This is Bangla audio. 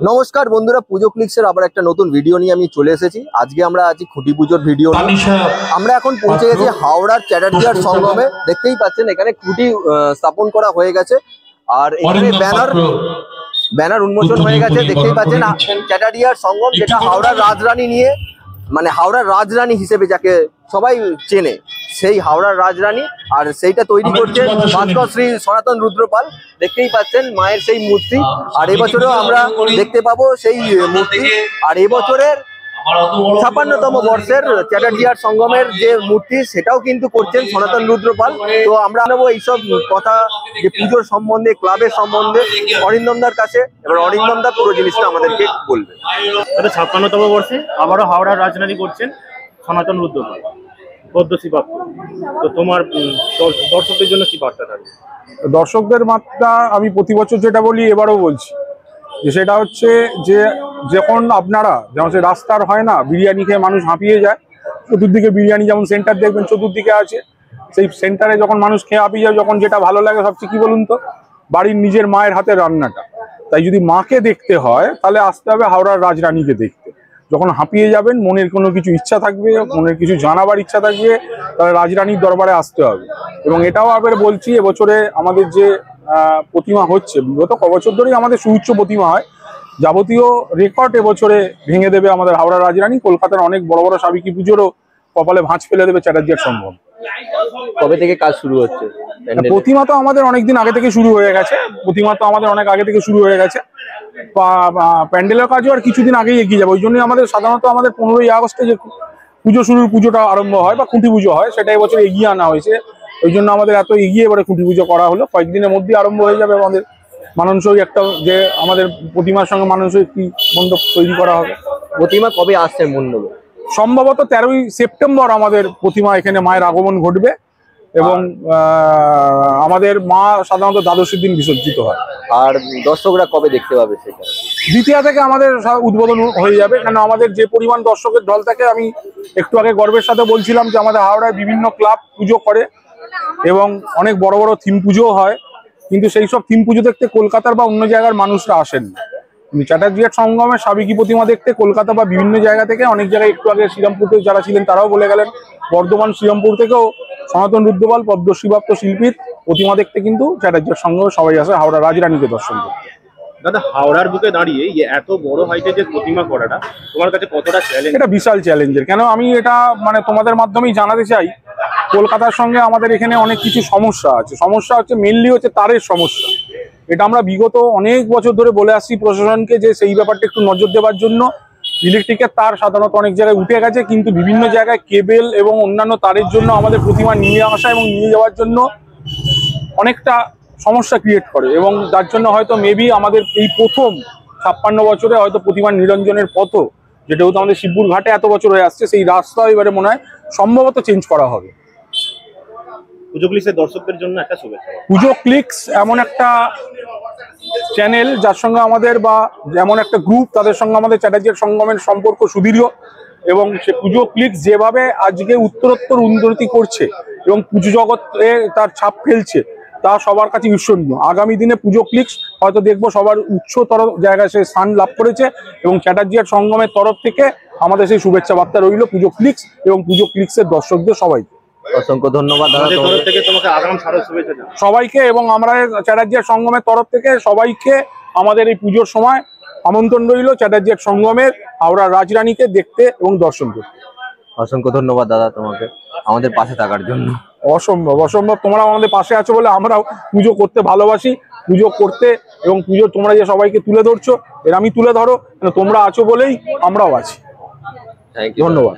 নমস্কার বন্ধুরা, পুজো ক্লিক্সের আবার একটা নতুন ভিডিও নিয়ে আমি চলে এসেছি। আজকে আমরা আছি খুঁটি পুজোর ভিডিও নিয়ে। আমরা এখন পৌঁছে গেছি হাওড়ার চ্যাটার্জিয়ার সঙ্গমে। দেখতেই পাচ্ছেন এখানে খুঁটি স্থাপন করা হয়ে গেছে, আর এখানে ব্যানার উন্মোচন হয়ে গেছে। দেখতেই পাচ্ছেন চ্যাটার্জিয়ার সঙ্গম, যেটা হাওড়ার রাজরানী নিয়ে, মানে হাওড়ার রাজরানী হিসেবে যাকে সবাই চেনে, সেই হাওড়ার রাজরানী। আর সেইটা তৈরি করছেন ভাস্কর শ্রী সনাতন রুদ্রপাল। দেখতেই পাচ্ছেন মায়ের সেই মূর্তি, আর এবছরেও আমরা দেখতে পাবো সেই মূর্তি। আর এবছরের ৫৬তম বর্ষের চ্যাটার্জিয়ার সঙ্গমের যে মূর্তি, সেটাও কিন্তু করছেন সনাতন রুদ্রপাল। তো আমরা নেবো এইসব কথা, যে পুজোর সম্বন্ধে, ক্লাবের সম্বন্ধে অরিন্দমদার কাছে। এবার অরিন্দমদা পুরো জিনিসটা আমাদেরকে বলবে। ৫৬তম বর্ষে আবারও হাওড়ার রাজধানী করছেন সনাতন রুদ্রপাল, পদ্মশ্রী প্রাপ্ত। তো তোমার দর্শকদের জন্য কি বার্তা থাকবে? দর্শকদের মাত্রা আমি প্রতি বছর যেটা বলি, এবারও বলছি, যে সেটা হচ্ছে যে যখন আপনারা যেমন সে রাস্তার হয় না, বিরিয়ানি খেয়ে মানুষ হাঁপিয়ে যায়, চতুর্দিকে বিরিয়ানি যেমন সেন্টার দেখবেন চতুর্দিকে আছে, সেই সেন্টারে যখন মানুষ খেয়ে হাঁপিয়ে যায়, যখন যেটা ভালো লাগে সবচেয়ে কি বলুন তো, বাড়ির নিজের মায়ের হাতের রান্নাটা। তাই যদি মাকে দেখতে হয় তাহলে আসতে হবে হাওড়ার রাজরানীকে দেখতে। যখন হাঁপিয়ে যাবেন, মনের কোনো কিছু ইচ্ছা থাকবে, মনের কিছু জানাবার ইচ্ছা থাকবে, তাহলে রাজরানীর দরবারে আসতে হবে। এবং এটাও আবার বলছি, এবছরে আমাদের যে প্রতিমা হচ্ছে, বিগত কবছর ধরেই আমাদের সুউচ্চ প্রতিমা হয়, যাবতীয় রেকর্ড এবছরে ভেঙে দেবে আমাদের হাওড়া রাজরানী। কলকাতার অনেক বড় বড় সাবিকি পুজোরও কপালে ভাঁজ ফেলে দেবে চ্যাটার্জিয়ার সঙ্গম। কবে থেকে কাজ শুরু হচ্ছে? প্রতিমা তো আমাদের অনেকদিন আগে থেকে শুরু হয়ে গেছে, অনেক আগে থেকে শুরু হয়ে গেছে। প্যান্ডেলের কাজও আর কিছুদিন আগেই এগিয়ে যাবে। ওই জন্যই আমাদের সাধারণত 15ই আগস্টে যে পুজোটা আরম্ভ হয় বা খুঁটি পুজো হয়, সেটা এবছর এগিয়ে আনা হয়েছে। ওই জন্য আমাদের এত এগিয়ে এবারে খুঁটি পুজো করা হলো। কয়েকদিনের মধ্যেই আরম্ভ হয়ে যাবে আমাদের মানানসই একটা, যে আমাদের প্রতিমার সঙ্গে মানানসই একটি মণ্ডপ তৈরি করা হবে। প্রতিমা কবে আসছে মণ্ডপে? সম্ভবত 13ই সেপ্টেম্বর আমাদের প্রতিমা এখানে মায়ের আগমন ঘটবে, এবং আমাদের মা সাধারণত দ্বাদশীর দিন বিসর্জিত হয়। আর দর্শকরা কবে দেখতে পাবে সেটা? দ্বিতীয়া থেকে আমাদের উদ্বোধন হয়ে যাবে। কেন আমাদের যে পরিমাণ দর্শকের ঢল থাকে, আমি একটু আগে গর্বের সাথে বলছিলাম যে আমাদের হাওড়ায় বিভিন্ন ক্লাব পুজো করে এবং অনেক বড় বড় থিম পুজোও হয়, কিন্তু সেই সব থিম পুজো দেখতে কলকাতার বা অন্য জায়গার মানুষরা আসেন না। চ্যাটার্জিয়ার সঙ্গমে সাবেকি প্রতিমা দেখতে কলকাতা বা বিভিন্ন জায়গা থেকে, অনেক জায়গায় একটু আগে শ্রীরামপুর থেকে যারা ছিলেন তারাও বলে গেলেন, বর্ধমান শ্রীরামপুর থেকেও সনাতন রুদ্রপাল পদ্মশ্রীপ্রাপ্ত শিল্পীর প্রতিমা দেখতে কিন্তু চ্যাটার্জিয়ার সঙ্গমে সবাই আসে হাওড়া রাজরানীকে দর্শন করতে। দাদা, হাওড়ার বুকে দাঁড়িয়ে এত বড় হাইটে যে প্রতিমা করাটা তোমার কাছে কতটা চ্যালেঞ্জ? এটা বিশাল চ্যালেঞ্জের। কেন আমি এটা মানে তোমাদের মাধ্যমেই জানাতে চাই, কলকাতার সঙ্গে আমাদের এখানে অনেক কিছু সমস্যা আছে। সমস্যা হচ্ছে মেইনলি হচ্ছে তারের সমস্যা। এটা আমরা বিগত অনেক বছর ধরে বলে আসছি প্রশাসনকে, যে সেই ব্যাপারটা একটু নজর দেওয়ার জন্য। ইলেকট্রিকের তার সাধারণত অনেক জায়গায় উঠে গেছে, কিন্তু বিভিন্ন জায়গায় কেবেল এবং অন্যান্য তারের জন্য আমাদের প্রতিমা নিয়ে আসা এবং নিয়ে যাওয়ার জন্য অনেকটা সমস্যা ক্রিয়েট করে, এবং যার জন্য হয়তো মেবি আমাদের এই প্রথম 56 বছরে হয়তো প্রতিমার নিরঞ্জনের পথ, যেটা হয়তো আমাদের শিবপুর ঘাটে এত বছর হয়ে আসছে, সেই রাস্তা এবারে মনে হয় সম্ভবত চেঞ্জ করা হবে। পুজো ক্লিক্সের দর্শকদের জন্য একটা শুভেচ্ছা। পুজো ক্লিক্স এমন একটা চ্যানেল, যার সঙ্গে আমাদের বা যেমন একটা গ্রুপ, তাদের সঙ্গে আমাদের চ্যাটার্জিয়ার সঙ্গমের সম্পর্ক সুদৃঢ়। এবং সে পুজো ক্লিক্স যেভাবে আজকে উত্তরোত্তর উন্নতি করছে এবং পুজো জগতে তার ছাপ ফেলছে, তা সবার কাছে ঈর্ষণীয়। আগামী দিনে পুজো ক্লিক্স হয়তো দেখবো সবার উচ্চতর জায়গায় সে স্থান লাভ করেছে, এবং চ্যাটার্জিয়ার সঙ্গমের তরফ থেকে আমাদের সেই শুভেচ্ছা বার্তা রইল পুজো ক্লিক্স এবং পুজো ক্লিক্সের দর্শকদের সবাইকে। অসংখ্য ধন্যবাদ দাদা, তরফ থেকে তোমাকে আগাম সারা শুভেচ্ছা সবাইকে। এবং আমরা চ্যাটার্জিয়ার সঙ্গমের তরফ থেকে সবাইকে আমাদের এই পুজোর সময় আমন্ত্রণ রইল চ্যাটার্জিয়ার সঙ্গমের হাওড়া রাজরানীকে দেখতে এবং দর্শন করতে। অসংখ্য ধন্যবাদ দাদা তোমাকে আমাদের পাশে থাকার জন্য। অসম্ভব তোমরা আমাদের পাশে আছো বলে আমরাও পুজো করতে ভালোবাসি। পুজো করতে এবং পুজো তোমরা যে সবাইকে তুলে ধরছো, এর আমি তুলে ধরো, তোমরা আছো বলেই আমরাও আছি। ধন্যবাদ।